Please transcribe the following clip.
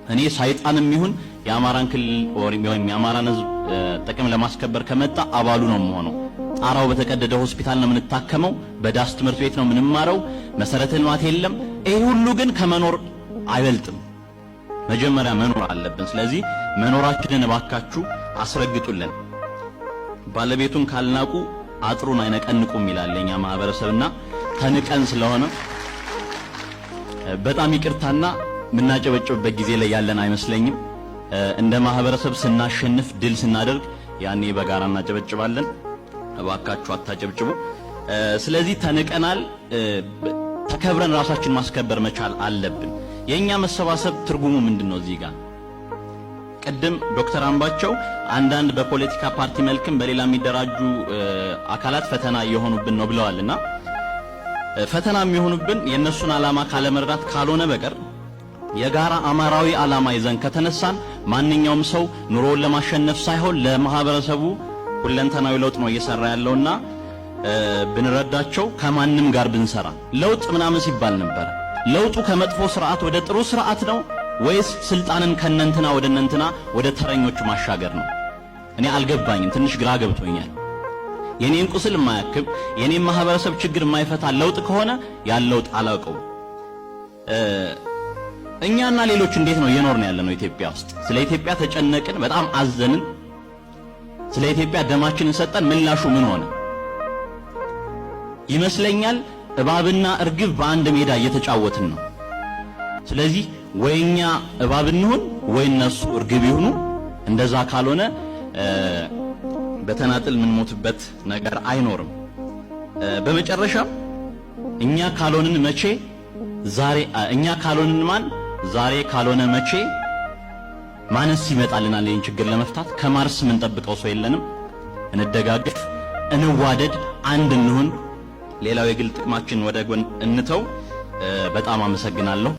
እኔ ሰይጣንም ይሁን የአማራን ክልል ወይም የአማራን ህዝብ ጥቅም ለማስከበር ከመጣ አባሉ ነው የምሆነው። ጣራው በተቀደደ ሆስፒታል ነው የምንታከመው፣ በዳስ ትምህርት ቤት ነው የምንማረው፣ መሰረተ ልማት የለም። ይሄ ሁሉ ግን ከመኖር አይበልጥም። መጀመሪያ መኖር አለብን። ስለዚህ መኖራችንን እባካችሁ አስረግጡልን። ባለቤቱን ካልናቁ አጥሩን አይነቀንቁም ይላል የኛ ማህበረሰብና ተንቀን ስለሆነ በጣም ይቅርታና ምናጨበጭብበት ጊዜ ላይ ያለን አይመስለኝም። እንደ ማህበረሰብ ስናሸንፍ ድል ስናደርግ ያኔ በጋራ እናጨበጭባለን። እባካችሁ አታጨብጭቡ። ስለዚህ ተንቀናል። ተከብረን ራሳችን ማስከበር መቻል አለብን። የኛ መሰባሰብ ትርጉሙ ምንድነው? እዚህ ጋር ቀደም ዶክተር አምባቸው አንዳንድ በፖለቲካ ፓርቲ መልክም በሌላ የሚደራጁ አካላት ፈተና እየሆኑብን ነው ብለዋልና ፈተና የሚሆኑብን የነሱን ዓላማ ካለመረዳት ካልሆነ በቀር የጋራ አማራዊ ዓላማ ይዘን ከተነሳን ማንኛውም ሰው ኑሮውን ለማሸነፍ ሳይሆን ለማህበረሰቡ ሁለንተናዊ ለውጥ ነው እየሰራ ያለውና ብንረዳቸው ከማንም ጋር ብንሰራ ለውጥ ምናምን ሲባል ነበር። ለውጡ ከመጥፎ ስርዓት ወደ ጥሩ ስርዓት ነው ወይስ ስልጣንን ከነንትና ወደ ነንትና ወደ ተረኞች ማሻገር ነው? እኔ አልገባኝም። ትንሽ ግራ ገብቶኛል። የኔን ቁስል የማያክም የኔን ማህበረሰብ ችግር የማይፈታ ለውጥ ከሆነ ያን ለውጥ አላውቀው። እኛና ሌሎች እንዴት ነው እየኖርን ያለነው ኢትዮጵያ ውስጥ? ስለ ኢትዮጵያ ተጨነቅን፣ በጣም አዘንን። ስለ ኢትዮጵያ ደማችንን ሰጠን። ምላሹ ምን ሆነ? ይመስለኛል እባብና እርግብ በአንድ ሜዳ እየተጫወትን ነው። ስለዚህ ወይኛ እባብ እንሁን ወይ እነሱ እርግብ ይሁኑ። እንደዛ ካልሆነ በተናጥል ምን ሞትበት ነገር አይኖርም። በመጨረሻ እኛ ካልሆንን መቼ ዛሬ እኛ ካልሆንን ማን ዛሬ ካልሆነ መቼ ማንስ ይመጣልናል? ይህን ችግር ለመፍታት ከማርስ ምን ጠብቀው ሰው የለንም። እንደጋግፍ፣ እንዋደድ፣ አንድ እንሁን። ሌላው የግል ጥቅማችን ወደ ጎን እንተው። በጣም አመሰግናለሁ።